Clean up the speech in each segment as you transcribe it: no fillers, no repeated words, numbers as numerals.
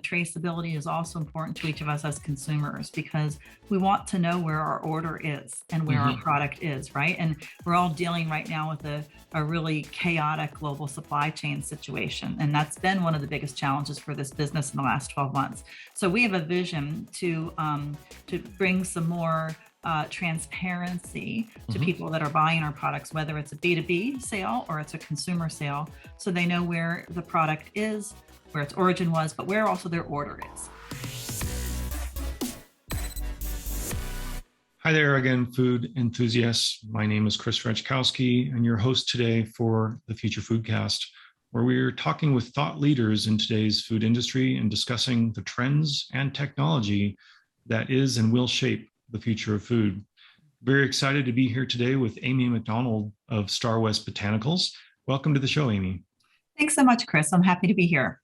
Traceability is also important to each of us as consumers because we want to know where our order is and where our product is, right? And we're all dealing right now with a really chaotic global supply chain situation. And that's been one of the biggest challenges for this business in the last 12 months. So we have a vision to bring some more transparency to people that are buying our products, whether it's a B2B sale or it's a consumer sale, so they know where the product is, where its origin was, but where also their order is. Hi there again, food enthusiasts. My name is Chris Rechkowski, and your host today for the Future Foodcast, where we're talking with thought leaders in today's food industry and discussing the trends and technology that is and will shape the future of food. Very excited to be here today with Amy McDonald of Starwest Botanicals. Welcome to the show, Amy. Thanks so much, Chris. I'm happy to be here.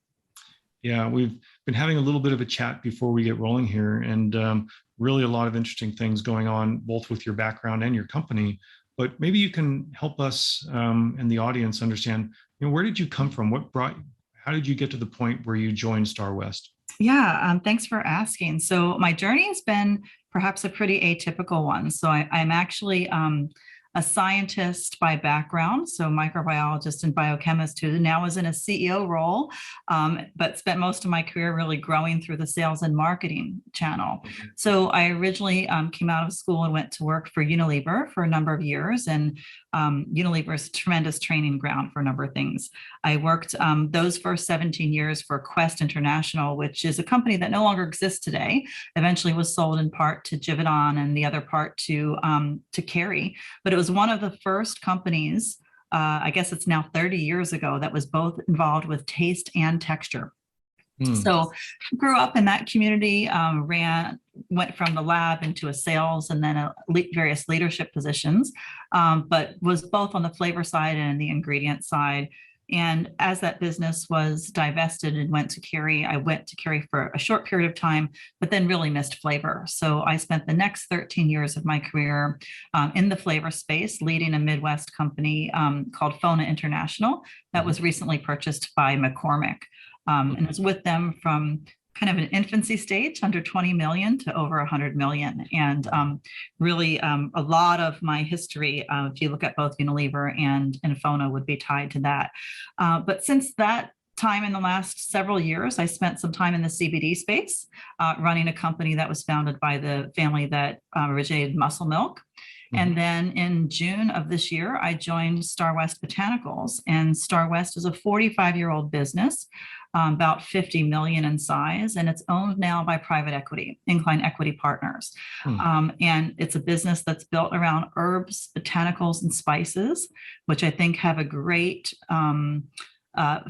Yeah, we've been having a little bit of a chat before we get rolling here, and really a lot of interesting things going on, both with your background and your company. But maybe you can help us and the audience understand, where did you come from? How did you get to the point where you joined Starwest? Yeah, thanks for asking. So my journey has been perhaps a pretty atypical one. So I'm actually a scientist by background, so microbiologist and biochemist who now is in a CEO role, but spent most of my career really growing through the sales and marketing channel. So I originally came out of school and went to work for Unilever for a number of years, and Unilever is a tremendous training ground for a number of things. I worked those first 17 years for Quest International, which is a company that no longer exists today. Eventually was sold in part to Givaudan and the other part to Kerry. But it was one of the first companies, I guess it's now 30 years ago, that was both involved with taste and texture. So grew up in that community, went from the lab into a sales and then various leadership positions, but was both on the flavor side and the ingredient side. And as that business was divested and went to Kerry, I went to Kerry for a short period of time, but then really missed flavor. So I spent the next 13 years of my career in the flavor space, leading a Midwest company called FONA International that was recently purchased by McCormick. And was with them from kind of an infancy stage, under 20 million to over 100 million. And really a lot of my history, if you look at both Unilever and FONA, would be tied to that. But since that time in the last several years, I spent some time in the CBD space, running a company that was founded by the family that originated Muscle Milk. And then in June of this year, I joined Starwest Botanicals, and Starwest is a 45-year-old business, about 50 million in size, and it's owned now by private equity, Incline Equity Partners. And it's a business that's built around herbs, botanicals, and spices, which I think have a great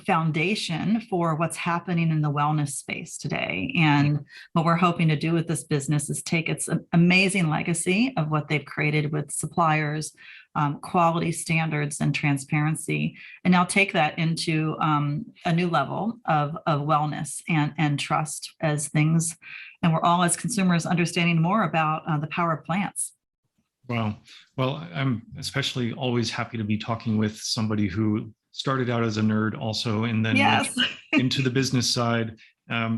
foundation for what's happening in the wellness space today. And what we're hoping to do with this business is take its amazing legacy of what they've created with suppliers, quality standards, and transparency, and now take that into a new level of wellness and trust as things, and we're all as consumers understanding more about the power of plants. Wow. Well, I'm especially always happy to be talking with somebody who started out as a nerd also, and then went into the business side.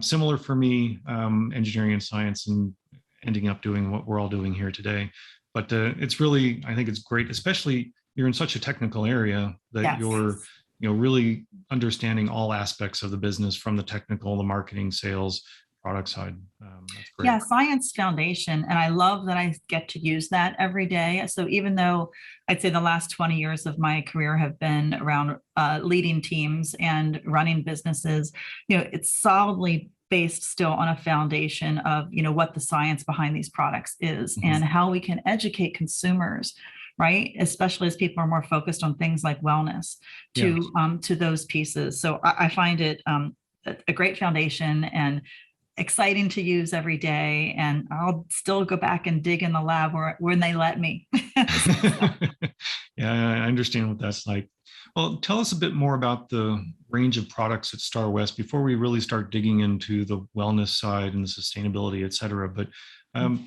Similar for me, engineering and science, and ending up doing what we're all doing here today. But it's really, I think it's great, especially you're in such a technical area that you're, really understanding all aspects of the business, from the technical, the marketing, sales, product side. That's great. Yeah, science foundation. And I love that I get to use that every day. So even though I'd say the last 20 years of my career have been around leading teams and running businesses, it's solidly based still on a foundation of, what the science behind these products is and how we can educate consumers, right? Especially as people are more focused on things like wellness to those pieces. So I find it a great foundation and exciting to use every day, and I'll still go back and dig in the lab when they let me. Yeah, I understand what that's like. Well, tell us a bit more about the range of products at Starwest before we really start digging into the wellness side and the sustainability, et cetera. But I'd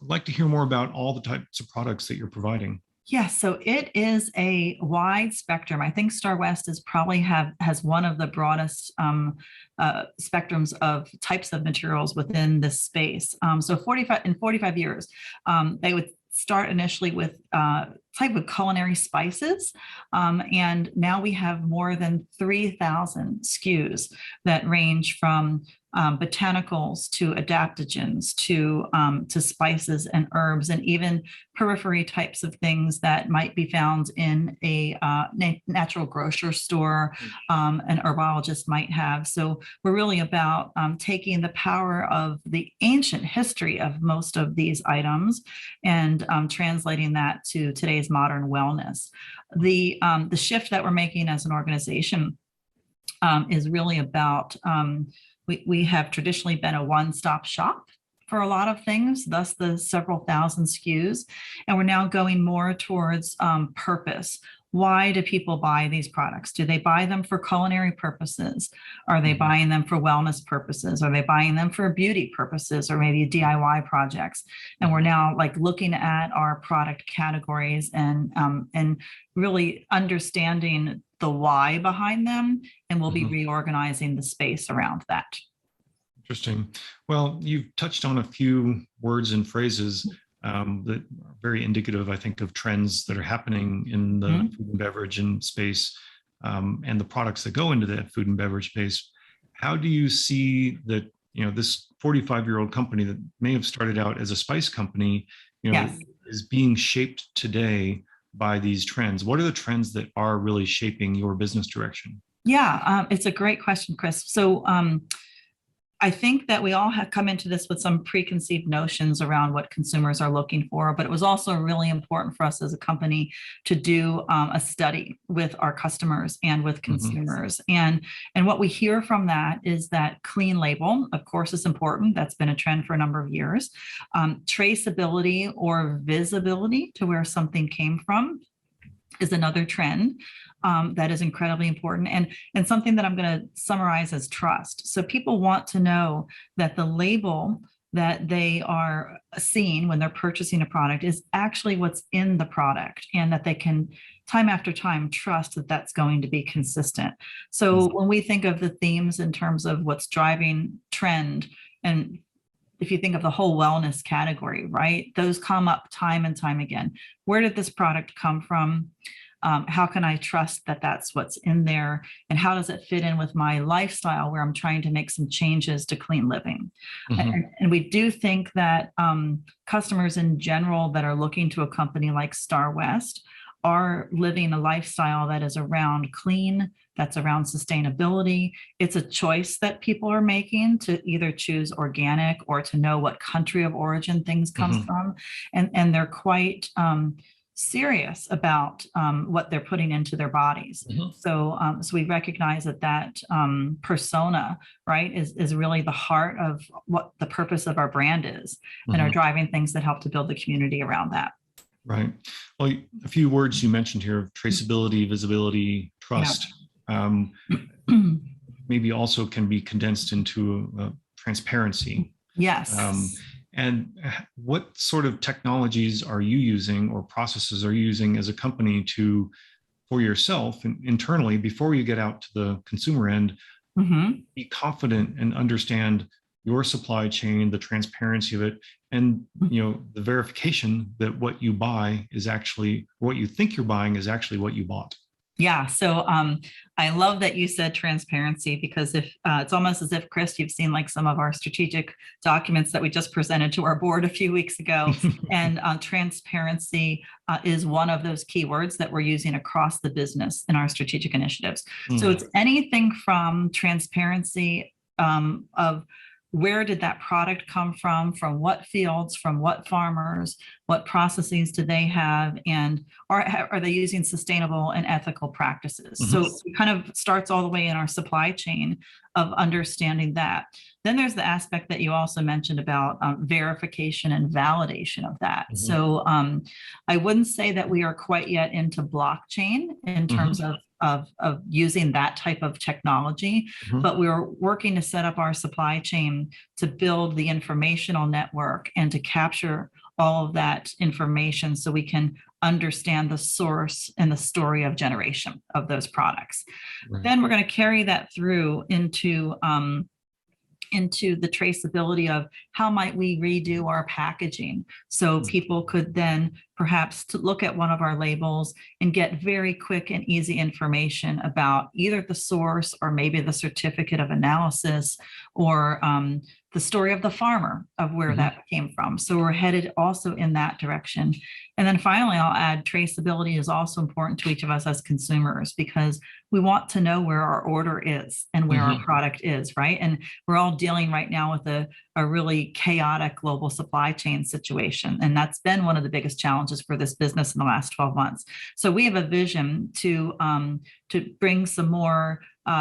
like to hear more about all the types of products that you're providing. Yes, so it is a wide spectrum. I think Starwest is probably has one of the broadest spectrums of types of materials within this space. So 45 years, they would start initially with type of culinary spices, and now we have more than 3,000 SKUs that range from botanicals to adaptogens to spices and herbs, and even periphery types of things that might be found in a natural grocery store, an herbologist might have. So we're really about taking the power of the ancient history of most of these items and translating that to today's modern wellness. The shift that we're making as an organization is really about we have traditionally been a one-stop shop for a lot of things, thus the several thousand SKUs. And we're now going more towards purpose. Why do people buy these products? Do they buy them for culinary purposes? Are they buying them for wellness purposes? Are they buying them for beauty purposes or maybe DIY projects? And we're now like looking at our product categories and really understanding the why behind them, and we'll be reorganizing the space around that. Interesting. Well, you've touched on a few words and phrases that are very indicative, I think, of trends that are happening in the food and beverage and space, and the products that go into that food and beverage space. How do you see that, this 45-year-old company that may have started out as a spice company, Yes. is being shaped today by these trends? What are the trends that are really shaping your business direction? Yeah, it's a great question, Chris. So I think that we all have come into this with some preconceived notions around what consumers are looking for, but it was also really important for us as a company to do a study with our customers and with consumers. And what we hear from that is that clean label, of course, is important. That's been a trend for a number of years. Traceability or visibility to where something came from is another trend that is incredibly important, and something that I'm going to summarize as trust. So people want to know that the label that they are seeing when they're purchasing a product is actually what's in the product, and that they can time after time trust that that's going to be consistent. So when we think of the themes in terms of what's driving trend, and if you think of the whole wellness category, right, those come up time and time again. Where did this product come from? How can I trust that that's what's in there? And how does it fit in with my lifestyle where I'm trying to make some changes to clean living? And we do think that customers in general that are looking to a company like Starwest are living a lifestyle that is around clean, that's around sustainability. It's a choice that people are making to either choose organic or to know what country of origin things come from. And they're quite serious about what they're putting into their bodies. So we recognize that persona, right, is really the heart of what the purpose of our brand is, and are driving things that help to build the community around that. Right. Well, a few words you mentioned here: traceability, visibility, trust. Maybe also can be condensed into transparency. Yes. And what sort of technologies are you using or processes are you using as a company for yourself and internally before you get out to the consumer end, be confident and understand your supply chain, the transparency of it, and the verification that what you buy is actually what you think you're buying is actually what you bought? Yeah. So I love that you said transparency, because if it's almost as if, Chris, you've seen like some of our strategic documents that we just presented to our board a few weeks ago. And transparency is one of those keywords that we're using across the business in our strategic initiatives. So it's anything from transparency of where did that product come from what fields, from what farmers, what processes do they have, and are they using sustainable and ethical practices? So it kind of starts all the way in our supply chain of understanding that. Then there's the aspect that you also mentioned about verification and validation of that. So I wouldn't say that we are quite yet into blockchain in terms of using that type of technology, but we were working to set up our supply chain to build the informational network and to capture all of that information so we can understand the source and the story of generation of those products. Right. Then we're going to carry that through into the traceability of how might we redo our packaging. So people could then perhaps to look at one of our labels and get very quick and easy information about either the source or maybe the certificate of analysis or the story of the farmer of where that came from. So we're headed also in that direction. And then finally, I'll add traceability is also important to each of us as consumers because we want to know where our order is and where our product is, right? And we're all dealing right now with a really chaotic global supply chain situation. And that's been one of the biggest challenges for this business in the last 12 months. So we have a vision to bring some more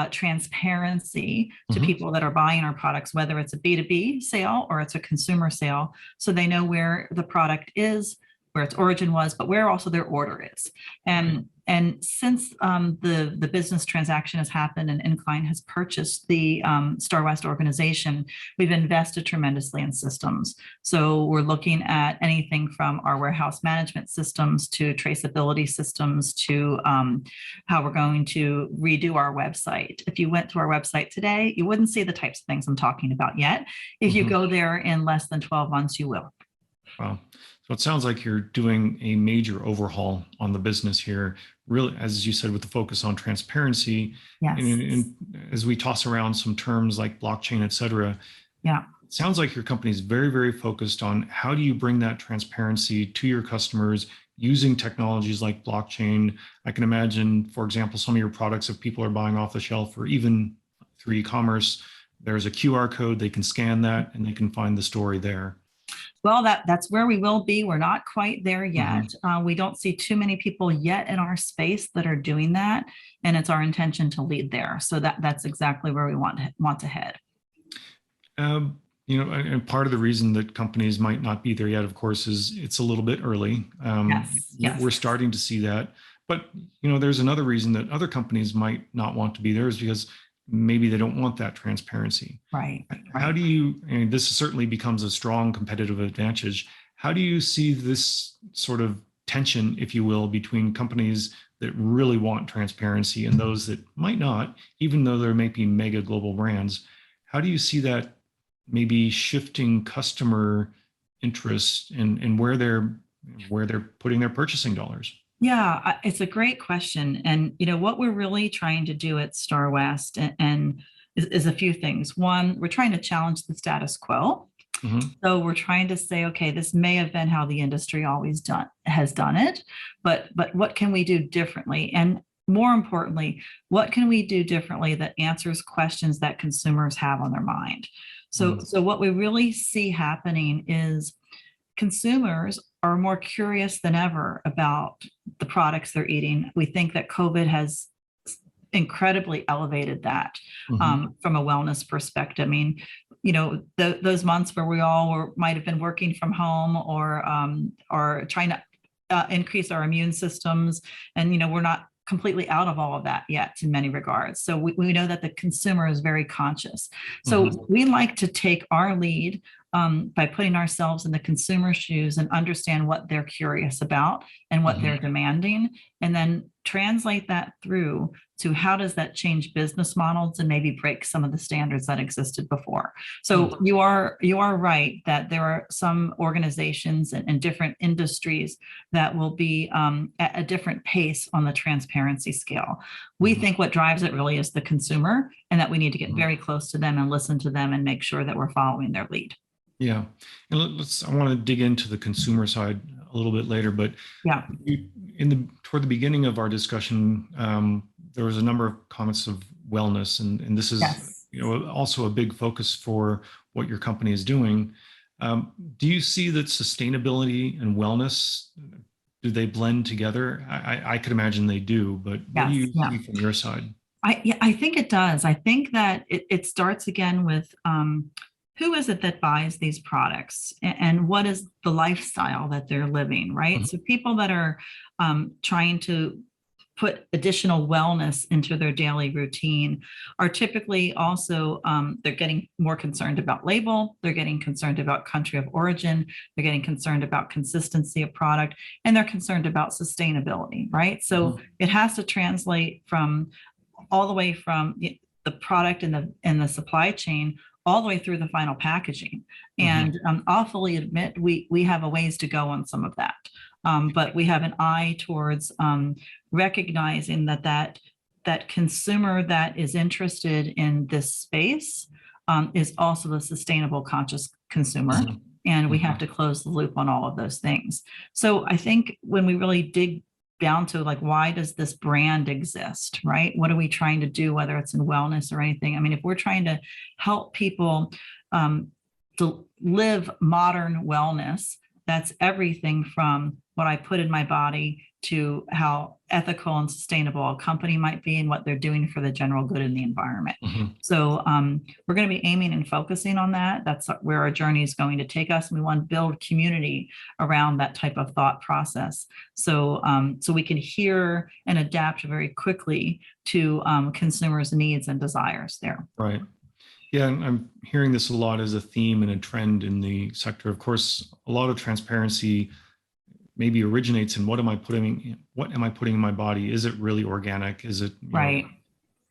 transparency to people that are buying our products, whether it's a B2B sale or it's a consumer sale, so they know where the product is, where its origin was, but where also their order is. And since the business transaction has happened and Incline has purchased the Starwest organization, we've invested tremendously in systems. So we're looking at anything from our warehouse management systems to traceability systems to how we're going to redo our website. If you went to our website today, you wouldn't see the types of things I'm talking about yet. If you go there in less than 12 months, you will. Wow. So it sounds like you're doing a major overhaul on the business here, really, as you said, with the focus on transparency. Yes. And as we toss around some terms like blockchain, et cetera, yeah, it sounds like your company is very, very focused on how do you bring that transparency to your customers using technologies like blockchain. I can imagine, for example, some of your products, if people are buying off the shelf or even through e-commerce, there's a QR code, they can scan that and they can find the story there. Well, that's where we will be. We're not quite there yet. We don't see too many people yet in our space that are doing that, and it's our intention to lead there. So that's exactly where we want to head. And part of the reason that companies might not be there yet, of course, is it's a little bit early. Yes. We're starting to see that, but there's another reason that other companies might not want to be there is because maybe they don't want that transparency. Right. How do you, and this certainly becomes a strong competitive advantage. How do you see this sort of tension, if you will, between companies that really want transparency and those that might not, even though there may be mega global brands? How do you see that maybe shifting customer interest and where they're putting their purchasing dollars? Yeah, it's a great question. And, what we're really trying to do at Starwest and is a few things. One, we're trying to challenge the status quo. So we're trying to say, okay, this may have been how the industry has done it, but what can we do differently? And more importantly, what can we do differently that answers questions that consumers have on their mind? So what we really see happening is consumers are more curious than ever about the products they're eating. We think that COVID has incredibly elevated that from a wellness perspective. I mean, those months where we all might have been working from home or trying to increase our immune systems, and we're not completely out of all of that yet in many regards. So we know that the consumer is very conscious. So we like to take our lead by putting ourselves in the consumer's shoes and understand what they're curious about and what they're demanding, and then translate that through to how does that change business models and maybe break some of the standards that existed before. So you are right that there are some organizations and different industries that will be at a different pace on the transparency scale. We think what drives it really is the consumer, and that we need to get very close to them and listen to them and make sure that we're following their lead. Yeah, and I want to dig into the consumer side a little bit later, but yeah, toward the beginning of our discussion, there was a number of comments of wellness, and this is also a big focus for what your company is doing. Do you see that sustainability and wellness, do they blend together? I could imagine they do, but what do you see from your side? I think it does. I think that it starts again with who is it that buys these products and what is the lifestyle that they're living, right? So people that are trying to put additional wellness into their daily routine are typically also, they're getting more concerned about label, they're getting concerned about country of origin, they're getting concerned about consistency of product, and they're concerned about sustainability, right? So it has to translate from all the way from the product and the supply chain all the way through the final packaging. And I'll fully admit we have a ways to go on some of that. But we have an eye towards recognizing that consumer that is interested in this space is also the sustainable conscious consumer. And we have to close the loop on all of those things. So I think when we really dig down to like, why does this brand exist, right? What are we trying to do, whether it's in wellness or anything? I mean, if we're trying to help people to live modern wellness, that's everything from what I put in my body to how ethical and sustainable a company might be and what they're doing for the general good in the environment. So we're going to be aiming and focusing on that. That's where our journey is going to take us. And we want to build community around that type of thought process. So so we can hear and adapt very quickly to consumers' needs and desires there. Right. Yeah, I'm hearing this a lot as a theme and a trend in the sector. Of course, a lot of transparency maybe originates in what am I putting in my body? Is it really organic? Is it right?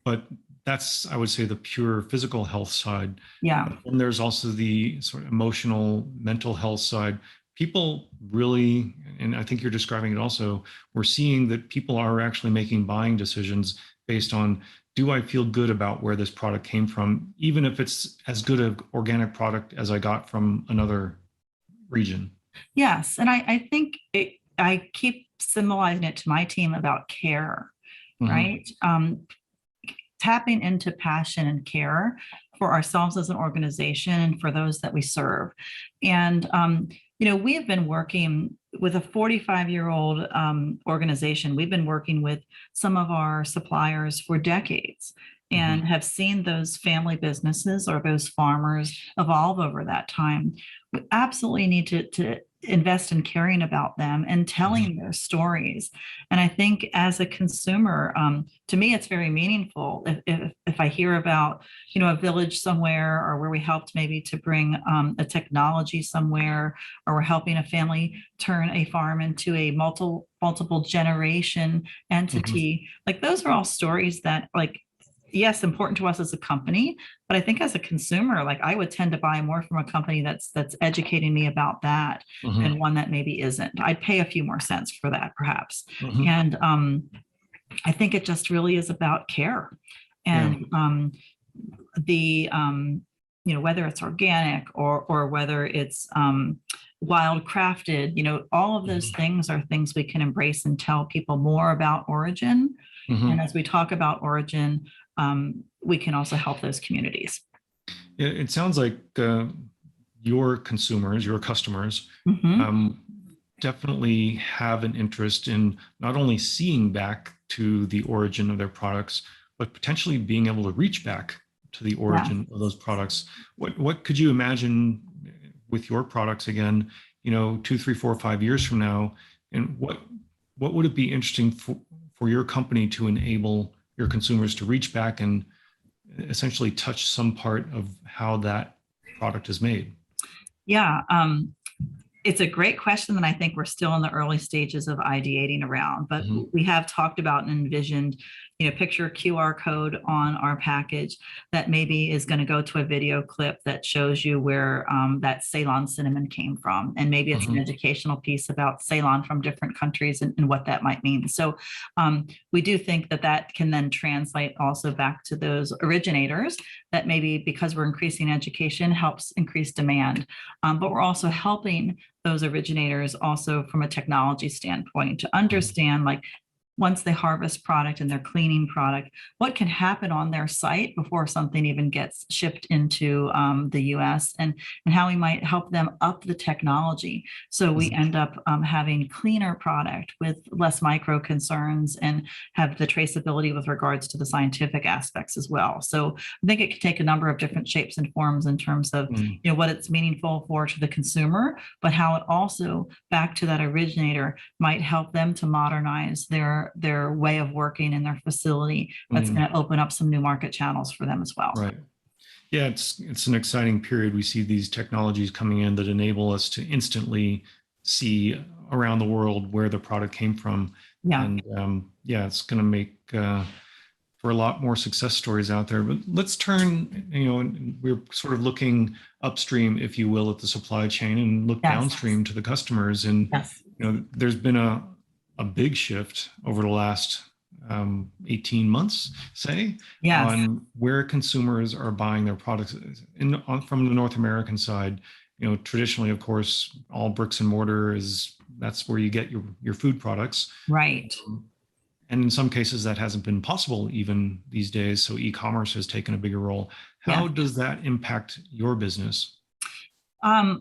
But that's, I would say, the pure physical health side. Yeah. And there's also the sort of emotional, mental health side. People really, and I think you're describing it also, we're seeing that people are actually making buying decisions based on, do I feel good about where this product came from, even if it's as good an organic product as I got from another region? Yes. And I think I keep symbolizing it to my team about care, right? Tapping into passion and care for ourselves as an organization and for those that we serve. And, we have been working with a 45-year-old organization. We've been working with some of our suppliers for decades and have seen those family businesses or those farmers evolve over that time. We absolutely need to invest in caring about them and telling their stories. And I think as a consumer, to me, it's very meaningful if I hear about, a village somewhere, or where we helped maybe to bring a technology somewhere, or we're helping a family turn a farm into a multiple generation entity. Like, those are all stories that, like, yes, important to us as a company, but I think as a consumer, like, I would tend to buy more from a company that's educating me about that than one that maybe isn't. I'd pay a few more cents for that, perhaps. And I think it just really is about care. And whether it's organic or whether it's wild crafted, all of those things are things we can embrace and tell people more about origin. And as we talk about origin, we can also help those communities. It sounds like your consumers, your customers, definitely have an interest in not only seeing back to the origin of their products, but potentially being able to reach back to the origin of those products. What could you imagine with your products again, 2, 3, 4, 5 years from now? And what would it be interesting for your company to enable your consumers to reach back and essentially touch some part of how that product is made? Yeah, it's a great question that I think we're still in the early stages of ideating around, but we have talked about and envisioned, picture a QR code on our package that maybe is going to go to a video clip that shows you where that Ceylon cinnamon came from. And maybe it's an educational piece about Ceylon from different countries and what that might mean. So we do think that can then translate also back to those originators, that maybe because we're increasing education helps increase demand. But we're also helping those originators also from a technology standpoint to understand, like, once they harvest product and they're cleaning product, what can happen on their site before something even gets shipped into the US, and how we might help them up the technology. So we end up having cleaner product with less micro concerns and have the traceability with regards to the scientific aspects as well. So I think it could take a number of different shapes and forms in terms of what it's meaningful for to the consumer, but how it also back to that originator might help them to modernize their their way of working in their facility. That's Mm, going to open up some new market channels for them as well. right. Yeah, it's an exciting period. We see these technologies coming in that enable us to instantly see around the world where the product came from. Yeah. And yeah, it's going to make for a lot more success stories out there. But let's turn, we're sort of looking upstream, if you will, at the supply chain and look Yes. downstream to the customers. And Yes. there's been a big shift over the last 18 months, say, Yes. on where consumers are buying their products. From the North American side, traditionally, of course, all bricks and mortar that's where you get your food products. Right. And in some cases, that hasn't been possible even these days. So e-commerce has taken a bigger role. How does that impact your business?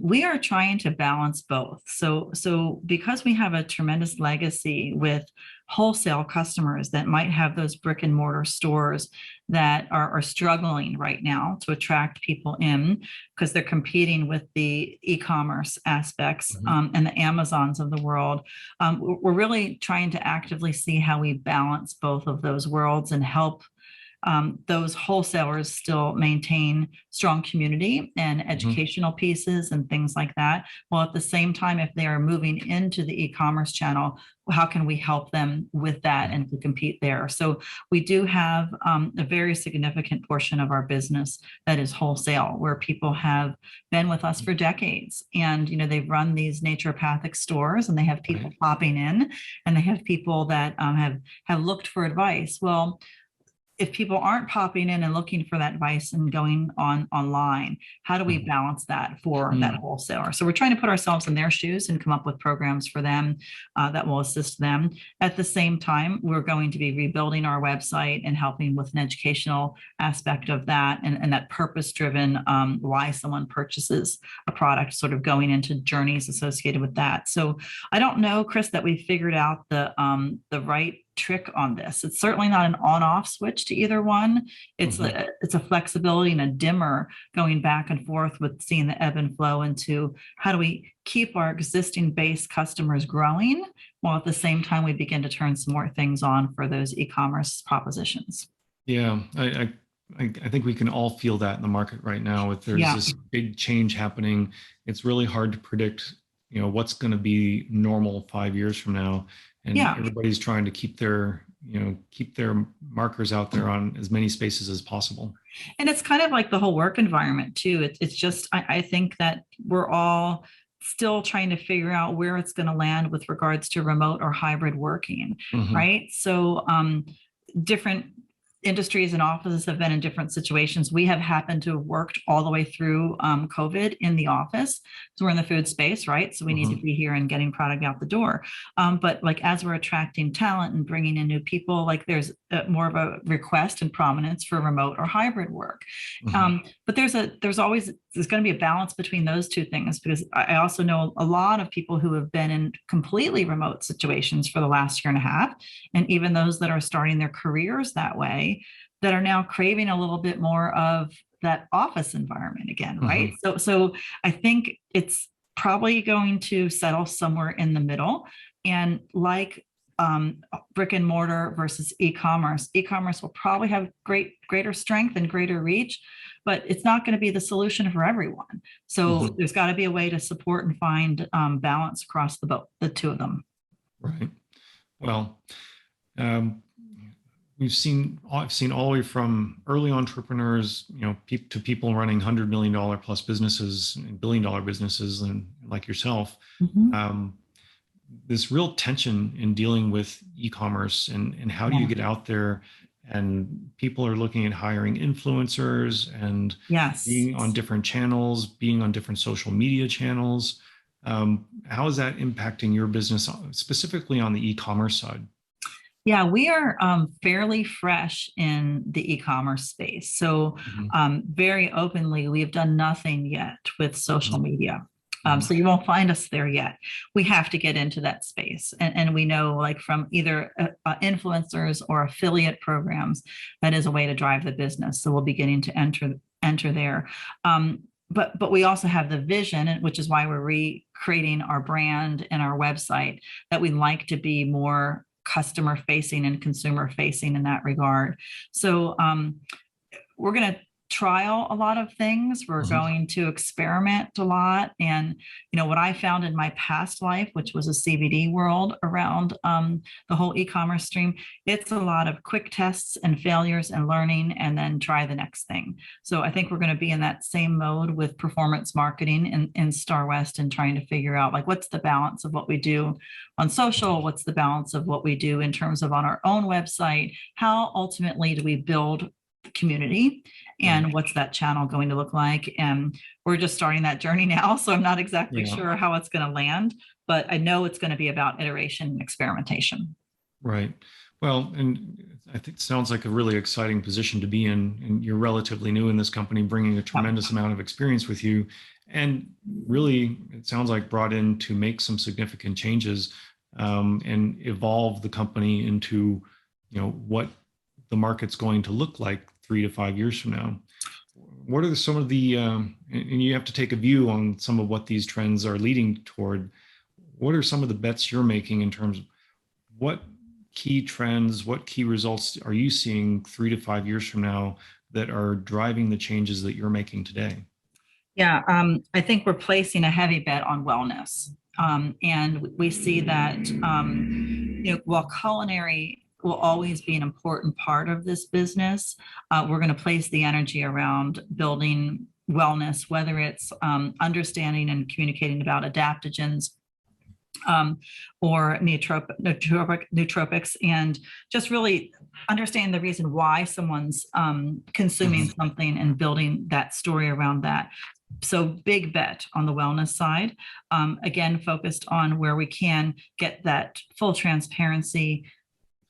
We are trying to balance both. So because we have a tremendous legacy with wholesale customers that might have those brick and mortar stores that are struggling right now to attract people in because they're competing with the e-commerce aspects and the Amazons of the world. We're really trying to actively see how we balance both of those worlds and help those wholesalers still maintain strong community and educational pieces and things like that. While at the same time, if they are moving into the e-commerce channel, how can we help them with that and to compete there? So we do have a very significant portion of our business that is wholesale, where people have been with us for decades, and they've run these naturopathic stores, and they have people popping in, and they have people that have looked for advice. Well, if people aren't popping in and looking for that advice and going online, how do we balance that for that wholesaler? So we're trying to put ourselves in their shoes and come up with programs for them that will assist them. At the same time, we're going to be rebuilding our website and helping with an educational aspect of that and that purpose-driven why someone purchases a product, sort of going into journeys associated with that. So I don't know, Chris, that we figured out the right trick on this. It's certainly not an on-off switch to either one. It's a flexibility and a dimmer going back and forth with seeing the ebb and flow into how do we keep our existing base customers growing while at the same time we begin to turn some more things on for those e-commerce propositions. Yeah, I think we can all feel that in the market right now. If there's this big change happening, it's really hard to predict, what's going to be normal 5 years from now. And everybody's trying to keep their markers out there on as many spaces as possible. And it's kind of like the whole work environment too. It's just, I think that we're all still trying to figure out where it's going to land with regards to remote or hybrid working, right? So different industries and offices have been in different situations. We have happened to have worked all the way through COVID in the office. So we're in the food space, right? So we need to be here and getting product out the door. But like as we're attracting talent and bringing in new people, like there's more of a request and prominence for remote or hybrid work. But there's going to be a balance between those two things, because I also know a lot of people who have been in completely remote situations for the last year and a half, and even those that are starting their careers that way, that are now craving a little bit more of that office environment again, right? So I think it's probably going to settle somewhere in the middle. And like brick and mortar versus e-commerce will probably have greater strength and greater reach, but it's not going to be the solution for everyone. So there's got to be a way to support and find balance across the two of them. Right. Well, I've seen all the way from early entrepreneurs, to people running $100 million plus businesses and $1 billion businesses, and like yourself, this real tension in dealing with e-commerce and how do you get out there, and people are looking at hiring influencers and being on different channels, being on different social media channels. How is that impacting your business, specifically on the e-commerce side? Yeah, we are fairly fresh in the e-commerce space. So very openly, we've done nothing yet with social media. So you won't find us there yet. We have to get into that space. And we know, like, from either influencers or affiliate programs, that is a way to drive the business. So we're beginning to enter there. But we also have the vision, which is why we're recreating our brand and our website, that we'd like to be more customer facing and consumer facing in that regard. So we're going to trial a lot of things. We're going to experiment a lot. And, what I found in my past life, which was a CBD world around the whole e-commerce stream, it's a lot of quick tests and failures and learning, and then try the next thing. So I think we're going to be in that same mode with performance marketing in Starwest, and trying to figure out like, what's the balance of what we do on social? What's the balance of what we do in terms of on our own website? How ultimately do we build community, and what's that channel going to look like? And we're just starting that journey now, so I'm not exactly sure how it's going to land, but I know it's going to be about iteration and experimentation. Right. Well, and I think it sounds like a really exciting position to be in, and you're relatively new in this company, bringing a tremendous amount of experience with you, and really it sounds like brought in to make some significant changes and evolve the company into what the market's going to look like 3 to 5 years from now. What are some of the, and you have to take a view on some of what these trends are leading toward. What are some of the bets you're making in terms of what key trends, what key results are you seeing 3 to 5 years from now that are driving the changes that you're making today? Yeah, I think we're placing a heavy bet on wellness. And we see that, while culinary will always be an important part of this business, we're going to place the energy around building wellness, whether it's understanding and communicating about adaptogens or nootropics, and just really understanding the reason why someone's consuming something and building that story around that. So big bet on the wellness side, again, focused on where we can get that full transparency,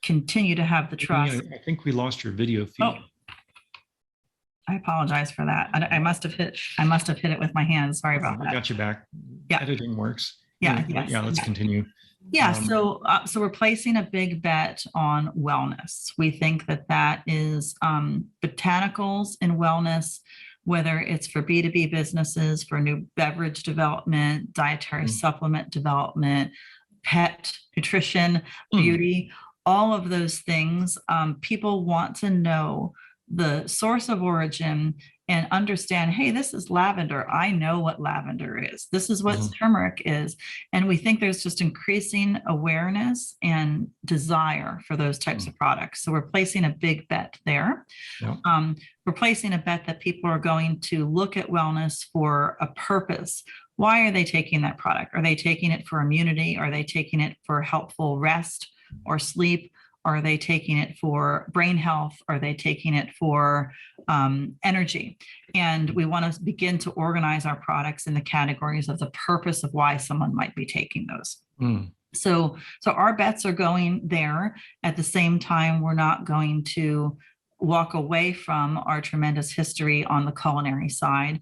continue to have the trust. I think we lost your video feed. Oh, I apologize for that. I must have hit it with my hands. Sorry about that. I got you back. Yeah. Editing works. Yeah. Yeah. Let's continue. Yeah. So we're placing a big bet on wellness. We think that is botanicals and wellness, whether it's for B2B businesses, for new beverage development, dietary supplement development, pet nutrition, beauty, all of those things. People want to know the source of origin and understand, hey, this is lavender. I know what lavender is. This is what turmeric is. And we think there's just increasing awareness and desire for those types of products. So we're placing a big bet there. Yeah. We're placing a bet that people are going to look at wellness for a purpose. Why are they taking that product? Are they taking it for immunity? Are they taking it for helpful rest or sleep? Are they taking it for brain health? Are they taking it for energy? And we want to begin to organize our products in the categories of the purpose of why someone might be taking those. So our bets are going there. At the same time, we're not going to walk away from our tremendous history on the culinary side.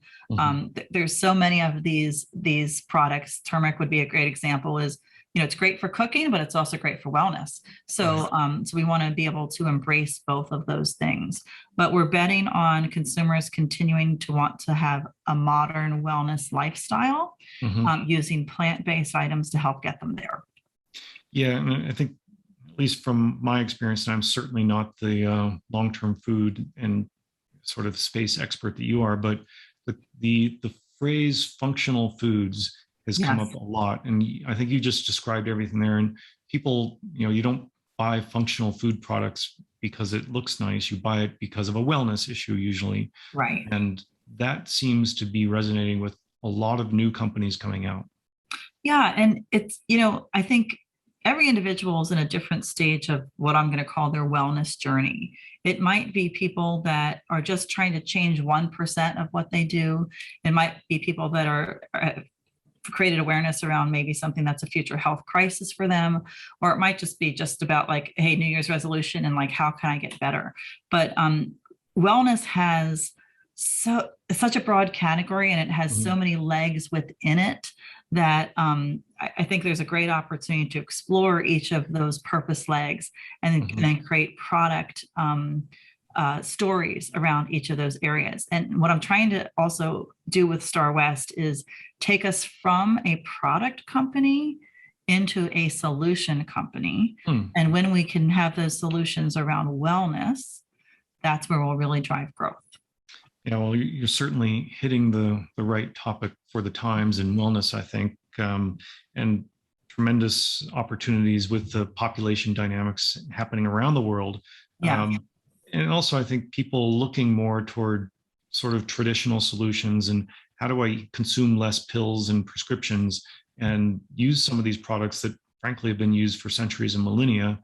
There's so many of these products. Turmeric would be a great example. Is it's great for cooking, but it's also great for wellness. So, so we want to be able to embrace both of those things. But we're betting on consumers continuing to want to have a modern wellness lifestyle, using plant-based items to help get them there. Yeah, and I think, at least from my experience, and I'm certainly not the long-term food and sort of space expert that you are, but the phrase functional foods has come up a lot. And I think you just described everything there. And people, you don't buy functional food products because it looks nice. You buy it because of a wellness issue usually. Right. And that seems to be resonating with a lot of new companies coming out. Yeah. And it's, I think every individual is in a different stage of what I'm going to call their wellness journey. It might be people that are just trying to change 1% of what they do. It might be people that are created awareness around maybe something that's a future health crisis for them, or it might just be just about like, hey, New Year's resolution and like, how can I get better? But wellness has such a broad category, and it has so many legs within it that I think there's a great opportunity to explore each of those purpose legs and then create product stories around each of those areas. And what I'm trying to also do with Starwest is take us from a product company into a solution company. Hmm. And when we can have those solutions around wellness, that's where we'll really drive growth. Yeah, well, you're certainly hitting the right topic for the times in wellness, I think, and tremendous opportunities with the population dynamics happening around the world. Yeah. And also, I think people looking more toward sort of traditional solutions and how do I consume less pills and prescriptions and use some of these products that frankly have been used for centuries and millennia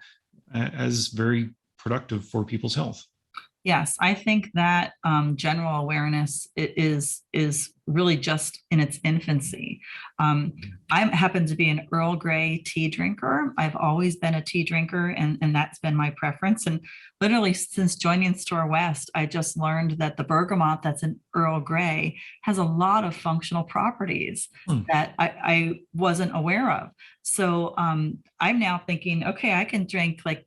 as very productive for people's health. Yes, I think that general awareness is really just in its infancy. I happen to be an Earl Grey tea drinker. I've always been a tea drinker, and that's been my preference. And literally since joining Starwest, I just learned that the bergamot that's in Earl Grey has a lot of functional properties that I wasn't aware of. So I'm now thinking, okay, I can drink like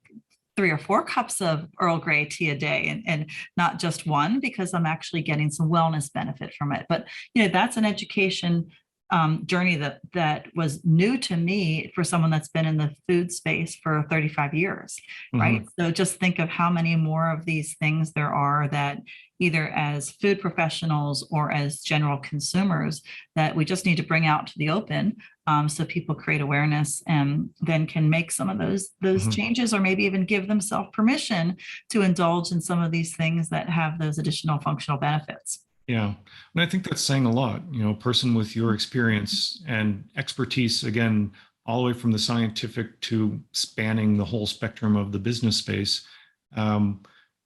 3 or 4 cups of Earl Grey tea a day and not just one, because I'm actually getting some wellness benefit from it. But, that's an education journey that was new to me for someone that's been in the food space for 35 years, right? So just think of how many more of these things there are that either as food professionals or as general consumers that we just need to bring out to the open, so people create awareness and then can make some of those changes, or maybe even give themselves permission to indulge in some of these things that have those additional functional benefits. Yeah. And I think that's saying a lot, a person with your experience and expertise, again, all the way from the scientific to spanning the whole spectrum of the business space,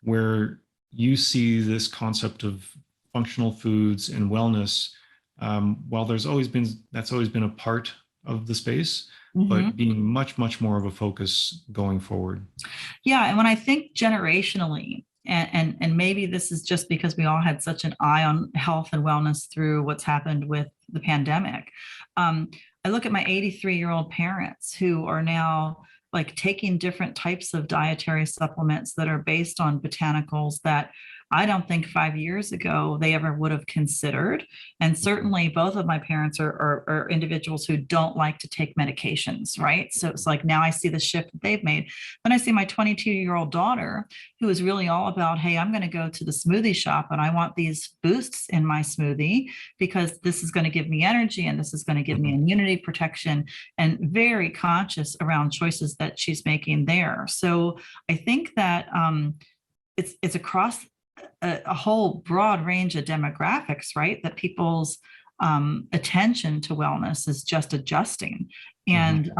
where you see this concept of functional foods and wellness, while that's always been a part of the space, but being much, much more of a focus going forward. Yeah. And when I think generationally, and maybe this is just because we all had such an eye on health and wellness through what's happened with the pandemic. I look at my 83-year-old parents who are now like taking different types of dietary supplements that are based on botanicals that I don't think 5 years ago they ever would have considered. And certainly both of my parents are individuals who don't like to take medications, right? So it's like now I see the shift that they've made. Then I see my 22-year-old daughter who is really all about, hey, I'm going to go to the smoothie shop and I want these boosts in my smoothie because this is going to give me energy and this is going to give me immunity protection, and very conscious around choices that she's making there. So I think that it's across a whole broad range of demographics, right? That people's attention to wellness is just adjusting, and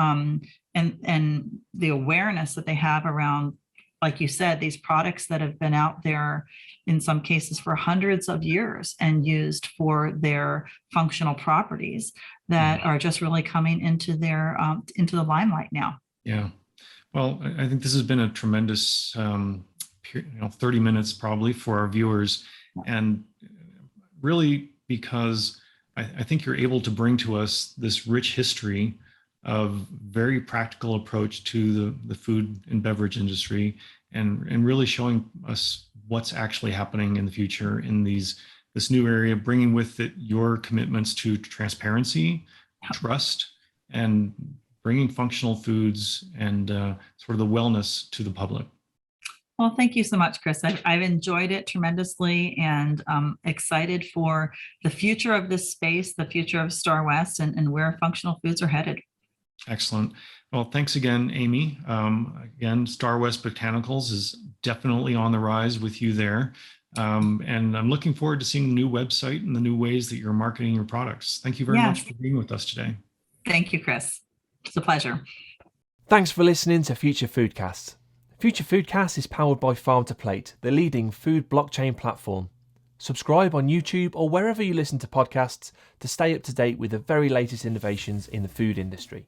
the awareness that they have around, like you said, these products that have been out there in some cases for hundreds of years and used for their functional properties that are just really coming into their into the limelight now. Yeah. Well, I think this has been a tremendous 30 minutes probably for our viewers, and really because I think you're able to bring to us this rich history of very practical approach to the food and beverage industry, and really showing us what's actually happening in the future in this new area, bringing with it your commitments to transparency, trust, and bringing functional foods and sort of the wellness to the public. Well, thank you so much, Chris. I've enjoyed it tremendously, and excited for the future of this space, the future of Starwest, and where functional foods are headed. Excellent. Well, thanks again, Amy. Again, Starwest Botanicals is definitely on the rise with you there. And I'm looking forward to seeing the new website and the new ways that you're marketing your products. Thank you very much for being with us today. Thank you, Chris. It's a pleasure. Thanks for listening to Future Foodcast. Future Foodcast is powered by Farm to Plate, the leading food blockchain platform. Subscribe on YouTube or wherever you listen to podcasts to stay up to date with the very latest innovations in the food industry.